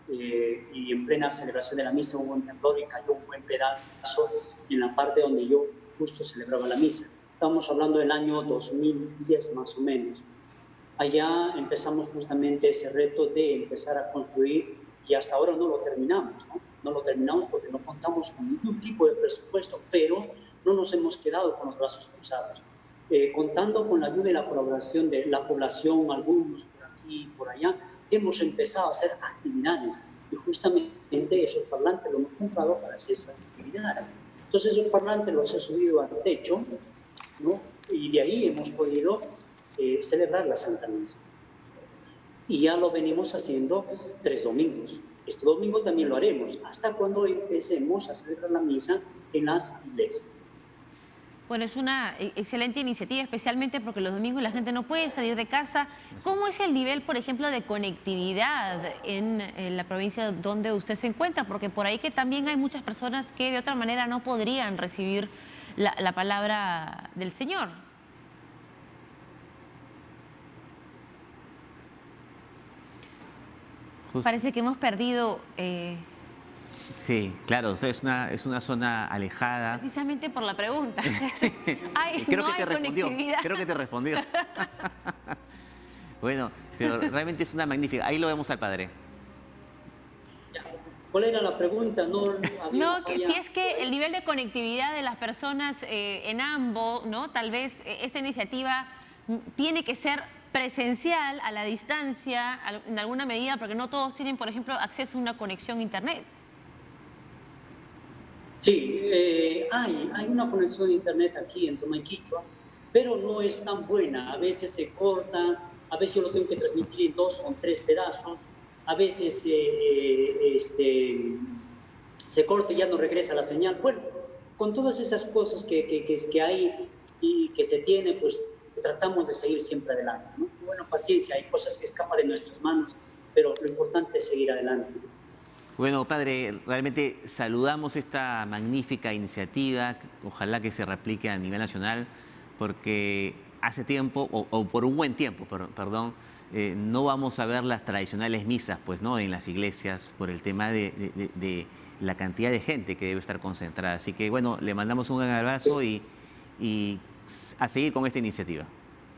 y en plena celebración de la misa hubo un temblor y cayó un buen pedazo en la parte donde yo justo celebraba la misa. Estamos hablando del año 2010 más o menos. Allá empezamos justamente ese reto de empezar a construir y hasta ahora no lo terminamos, ¿no? No lo terminamos porque no contamos con ningún tipo de presupuesto, pero no nos hemos quedado con los brazos cruzados. Contando con la ayuda y la colaboración de la población, algunos por aquí y por allá, hemos empezado a hacer actividades y justamente esos parlantes los hemos comprado para hacer esas actividades. Entonces esos parlantes los he subido al techo, ¿no? Y de ahí hemos podido celebrar la Santa Misa. Y ya lo venimos haciendo 3 domingos. Este domingo también lo haremos, hasta cuando empecemos a celebrar la misa en las iglesias. Bueno, es una excelente iniciativa, especialmente porque los domingos la gente no puede salir de casa. ¿Cómo es el nivel, por ejemplo, de conectividad en la provincia donde usted se encuentra? Porque por ahí que también hay muchas personas que de otra manera no podrían recibir la palabra del Señor. Parece que hemos perdido... Sí, claro, es una zona alejada. Precisamente por la pregunta. Creo que te respondió. Bueno, pero realmente es una magnífica. Ahí lo vemos al padre. ¿Cuál era la pregunta? No, que si es que el nivel de conectividad de las personas en Ambo, ¿no? Tal vez esta iniciativa tiene que ser presencial, a la distancia, en alguna medida, porque no todos tienen, por ejemplo, acceso a una conexión a internet. Sí, hay una conexión a internet aquí en Tomayquichua, pero no es tan buena. A veces se corta, a veces yo lo tengo que transmitir en 2 o 3 pedazos, a veces se corta y ya no regresa la señal. Bueno, con todas esas cosas que hay y que se tiene, pues tratamos de seguir siempre adelante, ¿no? Bueno, paciencia, hay cosas que escapan de nuestras manos, pero lo importante es seguir adelante. Bueno, padre, realmente saludamos esta magnífica iniciativa, ojalá que se replique a nivel nacional, porque hace tiempo, o por un buen tiempo, perdón, no vamos a ver las tradicionales misas, pues, ¿no?, en las iglesias por el tema de la cantidad de gente que debe estar concentrada. Así que bueno, le mandamos un gran abrazo y a seguir con esta iniciativa.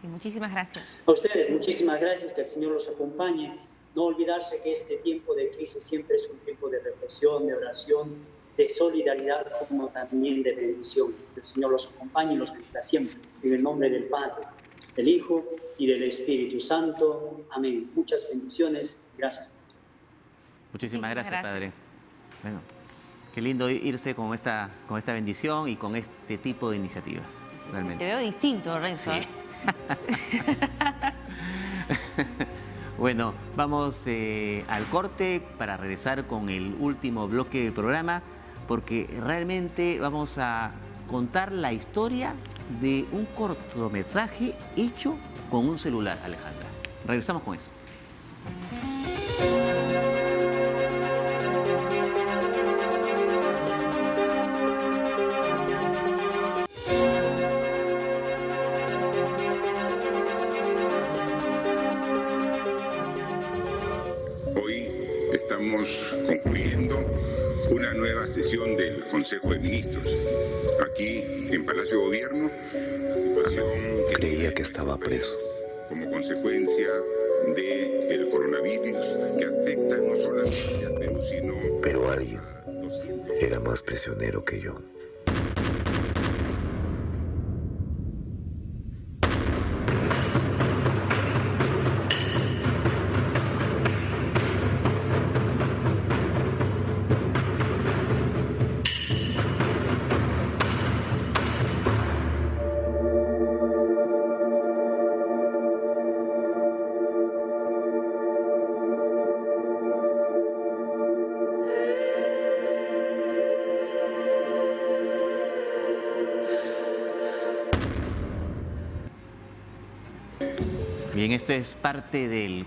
Sí, muchísimas gracias. A ustedes, muchísimas gracias, que el Señor los acompañe. No olvidarse que este tiempo de crisis siempre es un tiempo de reflexión, de oración, de solidaridad, como también de bendición. Que el Señor los acompañe y los bendiga siempre. En el nombre del Padre, del Hijo y del Espíritu Santo. Amén. Muchas bendiciones. Gracias. Muchísimas gracias, Padre. Bueno, qué lindo irse con esta bendición y con este tipo de iniciativas. Realmente. Te veo distinto, Renzo. Sí. Bueno, vamos al corte para regresar con el último bloque del programa, porque realmente vamos a contar la historia de un cortometraje hecho con un celular, Alejandra. Regresamos con eso. Estamos concluyendo una nueva sesión del Consejo de Ministros. Aquí, en Palacio de Gobierno, creía que estaba preso. Como consecuencia del coronavirus, que afecta no solamente al Perú, sino... Pero alguien era más prisionero que yo. Bien, esto es parte del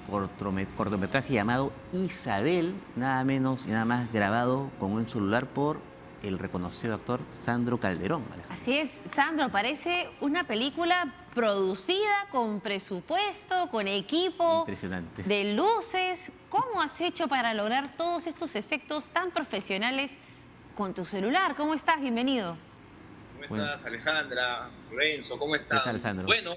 cortometraje llamado Isabel, nada menos y nada más grabado con un celular por el reconocido actor Sandro Calderón. Así es, Sandro, parece una película producida con presupuesto, con equipo, impresionante, de luces. ¿Cómo has hecho para lograr todos estos efectos tan profesionales con tu celular? ¿Cómo estás? Bienvenido. ¿Cómo estás, Alejandra? Renzo, ¿cómo estás? ¿Qué tal, Sandro? Bueno,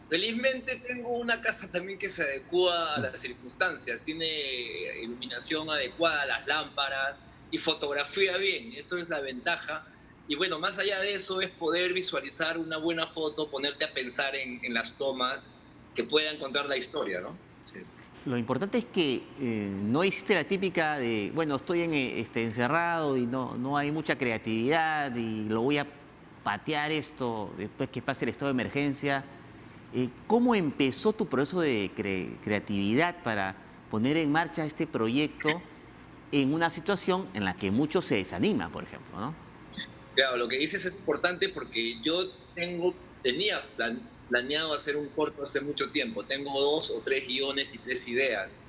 felizmente tengo una casa también que se adecua a las circunstancias, tiene iluminación adecuada, las lámparas y fotografía bien, eso es la ventaja. Y bueno, más allá de eso es poder visualizar una buena foto, ponerte a pensar en las tomas que puedan contar la historia, ¿no? Sí. Lo importante es que no hiciste la típica de, bueno, estoy encerrado y no hay mucha creatividad y lo voy a patear esto después que pase el estado de emergencia. ¿Cómo empezó tu proceso de creatividad para poner en marcha este proyecto en una situación en la que muchos se desaniman, por ejemplo, ¿no? Claro, lo que dices es importante porque yo tenía planeado hacer un corto hace mucho tiempo. Tengo 2 o 3 guiones y 3 ideas.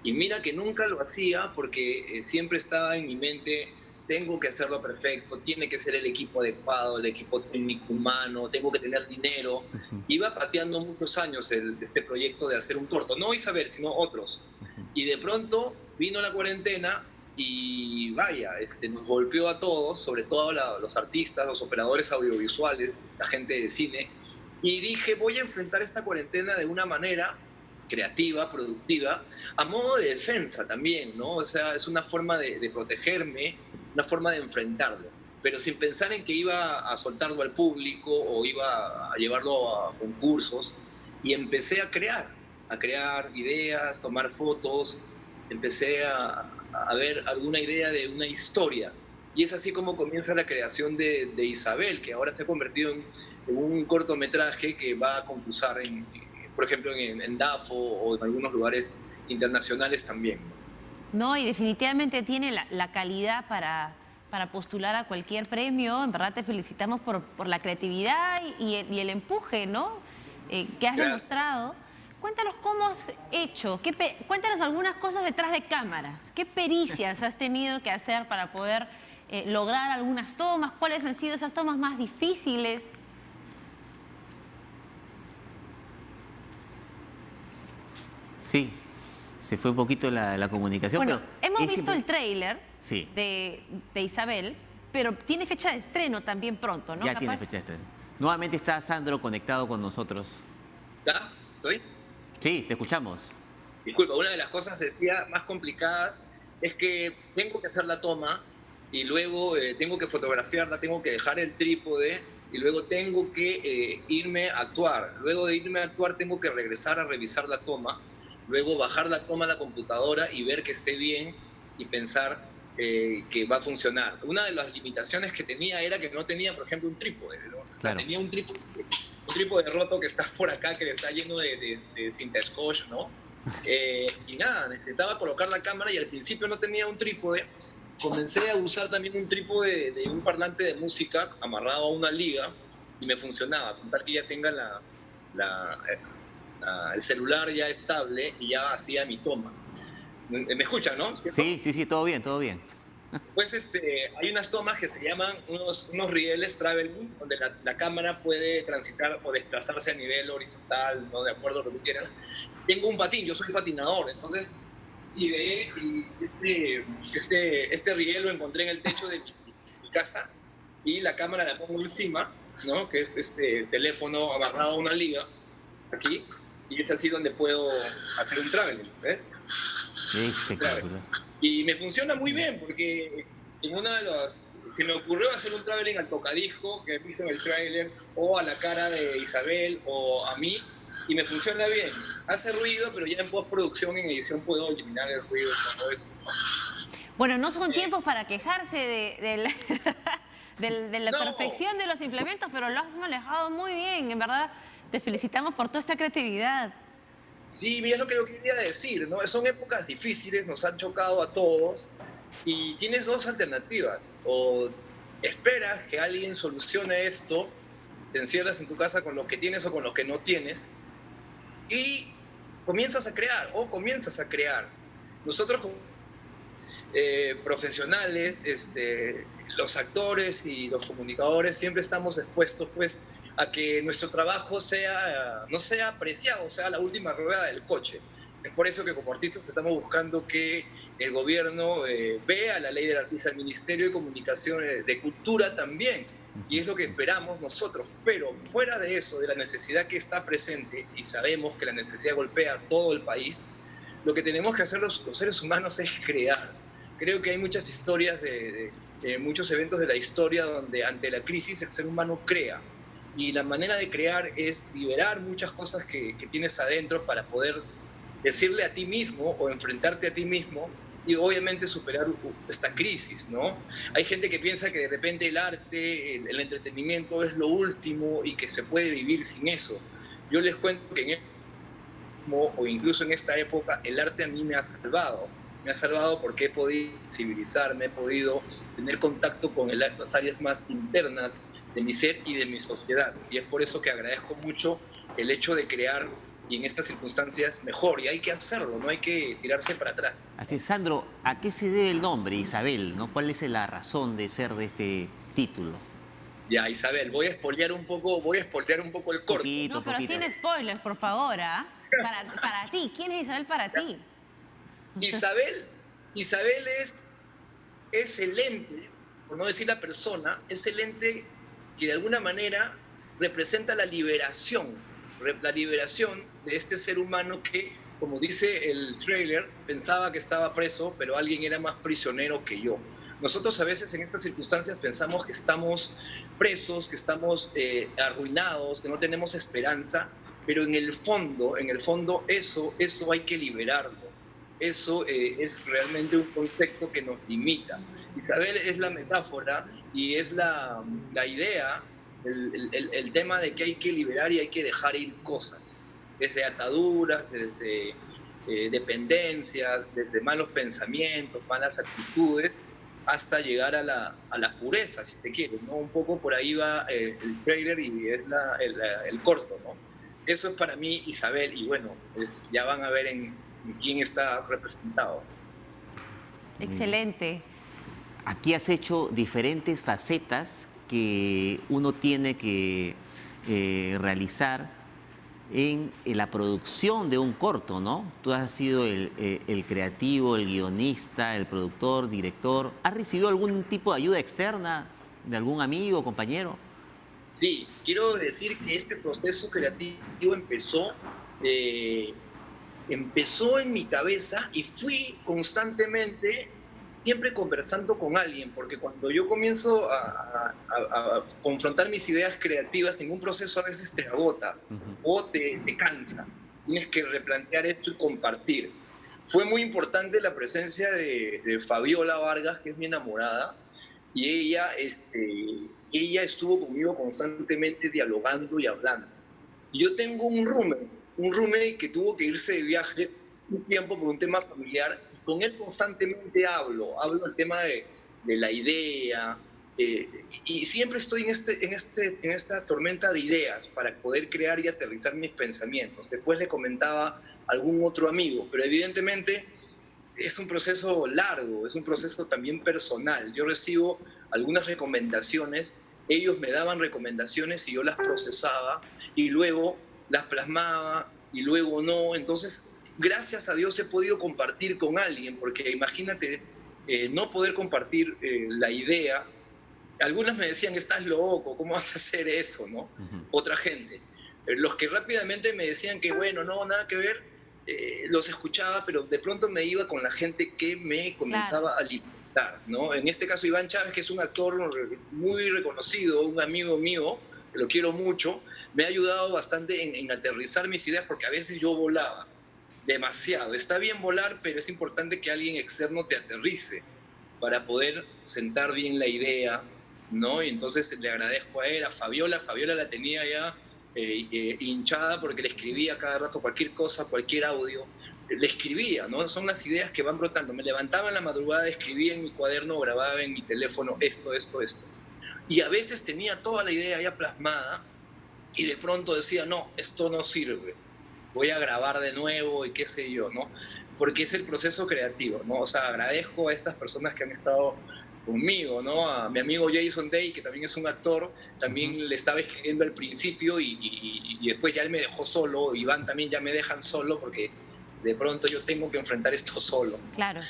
Y mira que nunca lo hacía porque siempre estaba en mi mente, tengo que hacerlo perfecto, tiene que ser el equipo adecuado, el equipo técnico humano, tengo que tener dinero. Iba pateando muchos años este proyecto de hacer un corto, no Isabel, sino otros. Y de pronto vino la cuarentena y vaya, nos golpeó a todos, sobre todo a los artistas, los operadores audiovisuales, la gente de cine. Y dije, voy a enfrentar esta cuarentena de una manera creativa, productiva, a modo de defensa también, ¿no? O sea, es una forma de protegerme, una forma de enfrentarlo, pero sin pensar en que iba a soltarlo al público o iba a llevarlo a concursos. Y empecé a crear ideas, tomar fotos, empecé a ver alguna idea de una historia. Y es así como comienza la creación de Isabel, que ahora se ha convertido en un cortometraje que va a concursar, por ejemplo, en DAFO o en algunos lugares internacionales también. No, y definitivamente tiene la calidad para postular a cualquier premio. En verdad te felicitamos por la creatividad y el empuje, ¿no? Que has demostrado. Cuéntanos cómo has hecho, cuéntanos algunas cosas detrás de cámaras. ¿Qué pericias has tenido que hacer para poder lograr algunas tomas? ¿Cuáles han sido esas tomas más difíciles? Sí, Se fue un poquito la comunicación. Bueno, pero hemos visto el tráiler sí. de Isabel, pero tiene fecha de estreno también pronto, ¿no? Ya tiene fecha de estreno. Nuevamente está Sandro conectado con nosotros. ¿Está? ¿Estoy? Sí, te escuchamos. Disculpa, una de las cosas, decía, más complicadas es que tengo que hacer la toma y luego tengo que fotografiarla, tengo que dejar el trípode y luego tengo que irme a actuar. Luego de irme a actuar tengo que regresar a revisar la toma, luego bajar la toma a la computadora y ver que esté bien y pensar que va a funcionar. Una de las limitaciones que tenía era que no tenía, por ejemplo, un trípode, ¿no? Claro. O sea, tenía un trípode roto que está por acá, que está lleno de cinta scotch, ¿no? Y nada, necesitaba colocar la cámara y al principio no tenía un trípode. Comencé a usar también un trípode de un parlante de música amarrado a una liga y me funcionaba, con tal que ya tenga el celular ya estable y ya hacía mi toma. ¿Me escuchan, no? ¿Cierto? Sí, todo bien, todo bien. Pues hay unas tomas que se llaman unos rieles traveling, donde la cámara puede transitar o desplazarse a nivel horizontal, ¿no? De acuerdo a lo que tú quieras. Tengo un patín, yo soy patinador, entonces ideé y este riel lo encontré en el techo de mi casa y la cámara la pongo encima, ¿no? Que es este teléfono amarrado a una liga, aquí, y es así donde puedo hacer un traveling, ¿ves? Sí, espectacular. Y me funciona muy bien porque en una de las... Se me ocurrió hacer un traveling al tocadisco que hizo en el trailer o a la cara de Isabel o a mí y me funciona bien. Hace ruido, pero ya en postproducción, en edición, puedo eliminar el ruido y todo eso. Bueno, no son tiempos para quejarse de la perfección de los implementos, pero lo has manejado muy bien. En verdad, te felicitamos por toda esta creatividad. Sí, mira lo que yo quería decir, ¿no? Son épocas difíciles, nos han chocado a todos y tienes dos alternativas. O esperas que alguien solucione esto, te encierras en tu casa con lo que tienes o con lo que no tienes y comienzas a crear. Nosotros como profesionales, los actores y los comunicadores siempre estamos expuestos pues a que nuestro trabajo no sea apreciado, sea la última rueda del coche. Es por eso que como artistas estamos buscando que el gobierno vea la ley del artista, el Ministerio de Comunicación, de Cultura también, y es lo que esperamos nosotros. Pero fuera de eso, de la necesidad que está presente, y sabemos que la necesidad golpea a todo el país, lo que tenemos que hacer los seres humanos es crear. Creo que hay muchas historias de muchos eventos de la historia donde ante la crisis el ser humano crea. Y la manera de crear es liberar muchas cosas que tienes adentro para poder decirle a ti mismo o enfrentarte a ti mismo y obviamente superar esta crisis, ¿no? Hay gente que piensa que de repente el arte, el entretenimiento es lo último y que se puede vivir sin eso. Yo les cuento que o incluso en esta época el arte a mí me ha salvado. Me ha salvado porque he podido civilizarme, he podido tener contacto con las áreas más internas de mi ser y de mi sociedad. Y es por eso que agradezco mucho el hecho de crear y en estas circunstancias mejor. Y hay que hacerlo, no hay que tirarse para atrás. Así es, Sandro, ¿a qué se debe el nombre Isabel, ¿no? ¿Cuál es la razón de ser de este título? Ya, Isabel, voy a spoilear un poco el corto. No, pero sin spoilers, por favor, ¿ah? Para ti, ¿quién es Isabel para ti? Isabel es el ente, por no decir la persona, es el ente que de alguna manera representa la liberación de este ser humano que, como dice el trailer, pensaba que estaba preso, pero alguien era más prisionero que yo. Nosotros a veces en estas circunstancias pensamos que estamos presos, que estamos arruinados, que no tenemos esperanza, pero en el fondo eso hay que liberarlo. Eso es realmente un concepto que nos limita. Isabel es la metáfora y es la idea, el tema de que hay que liberar y hay que dejar ir cosas, desde ataduras, desde dependencias, desde malos pensamientos, malas actitudes, hasta llegar a la pureza, si se quiere, ¿no? Un poco por ahí va el trailer y es el corto, ¿no? Eso es para mí Isabel y bueno, pues ya van a ver en quién está representado. Excelente. Aquí has hecho diferentes facetas que uno tiene que realizar en la producción de un corto, ¿no? Tú has sido el creativo, el guionista, el productor, director. ¿Has recibido algún tipo de ayuda externa de algún amigo, compañero? Sí, quiero decir que este proceso creativo empezó en mi cabeza y fui constantemente siempre conversando con alguien, porque cuando yo comienzo a confrontar mis ideas creativas, ningún proceso a veces te agota o te cansa. Tienes que replantear esto y compartir. Fue muy importante la presencia de Fabiola Vargas, que es mi enamorada, y ella estuvo conmigo constantemente dialogando y hablando. Y yo tengo un roommate que tuvo que irse de viaje un tiempo por un tema familiar. Con él constantemente hablo el tema de la idea, y siempre estoy en esta tormenta de ideas para poder crear y aterrizar mis pensamientos. Después le comentaba a algún otro amigo, pero evidentemente es un proceso largo, es un proceso también personal. Yo recibo algunas recomendaciones, ellos me daban recomendaciones y yo las procesaba y luego las plasmaba y luego no. Entonces, gracias a Dios he podido compartir con alguien, porque imagínate no poder compartir la idea. Algunas me decían, estás loco, ¿cómo vas a hacer eso? ¿No? Otra gente. Los que rápidamente me decían que bueno, no, nada que ver, los escuchaba, pero de pronto me iba con la gente que me comenzaba a alimentar, ¿no? En este caso Iván Chávez, que es un actor muy reconocido, un amigo mío, que lo quiero mucho, me ha ayudado bastante en aterrizar mis ideas, porque a veces yo volaba demasiado. Está bien volar, pero es importante que alguien externo te aterrice para poder sentar bien la idea, ¿no? Y entonces le agradezco a él, a Fabiola. Fabiola la tenía ya hinchada porque le escribía cada rato cualquier cosa, cualquier audio. Le escribía, ¿no? Son las ideas que van brotando. Me levantaba en la madrugada, escribía en mi cuaderno, grababa en mi teléfono esto. Y a veces tenía toda la idea ya plasmada y de pronto decía, no, esto no sirve. Voy a grabar de nuevo y qué sé yo, ¿no? Porque es el proceso creativo, ¿no? O sea, agradezco a estas personas que han estado conmigo, ¿no? A mi amigo Jason Day, que también es un actor, también le estaba escribiendo al principio y después ya él me dejó solo. Iván también ya me dejan solo porque de pronto yo tengo que enfrentar esto solo. Claro.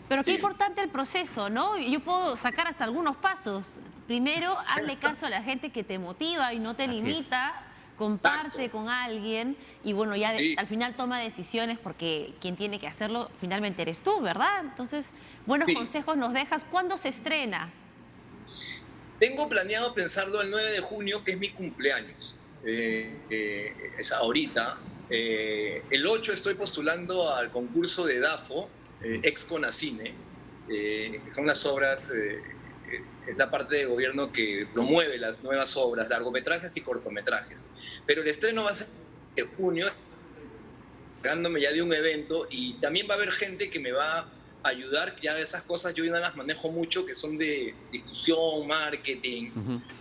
Pero qué importante el proceso, ¿no? Yo puedo sacar hasta algunos pasos. Primero, hazle caso a la gente que te motiva y no te limita. Comparte con alguien y bueno, ya al final toma decisiones, porque quien tiene que hacerlo finalmente eres tú, ¿verdad? Entonces, buenos consejos nos dejas. ¿Cuándo se estrena? Tengo planeado pensarlo el 9 de junio, que es mi cumpleaños. Es ahorita. El 8 estoy postulando al concurso de DAFO, ex-Conacine, que son las obras... es la parte de gobierno que promueve las nuevas obras, largometrajes y cortometrajes. Pero el estreno va a ser en junio, dándome ya de un evento, y también va a haber gente que me va a ayudar. Ya de esas cosas yo no las manejo mucho, que son de difusión, marketing,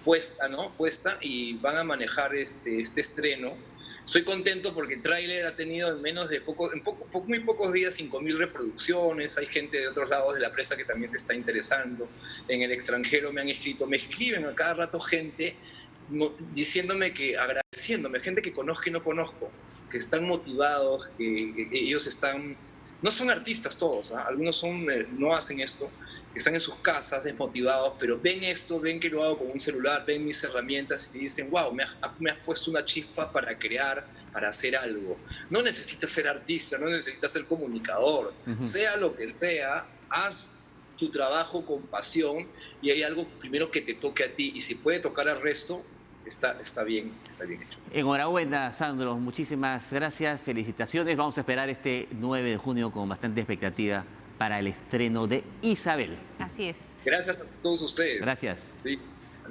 puesta, y van a manejar este estreno. Estoy contento porque el tráiler ha tenido en menos de muy pocos días 5.000 reproducciones. Hay gente de otros lados de la presa que también se está interesando. En el extranjero me escriben a cada rato gente diciéndome agradeciéndome, gente que conozco y no conozco, que están motivados, que ellos están, no son artistas todos, ¿eh? Algunos no hacen esto, que están en sus casas desmotivados, pero ven esto, ven que lo hago con un celular, ven mis herramientas y dicen, wow, me has puesto una chispa para crear, para hacer algo. No necesitas ser artista, no necesitas ser comunicador, sea lo que sea, haz tu trabajo con pasión y hay algo primero que te toque a ti, y si puede tocar al resto, está bien hecho. Enhorabuena, Sandro, muchísimas gracias, felicitaciones. Vamos a esperar este 9 de junio con bastante expectativa para el estreno de Isabel. Así es. Gracias a todos ustedes. Gracias. Sí.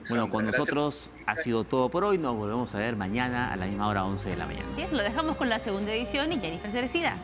Bueno, con nosotros ha sido todo por hoy. Nos volvemos a ver mañana a la misma hora, 11 de la mañana. Así es, lo dejamos con la segunda edición y Jennifer Cerecida.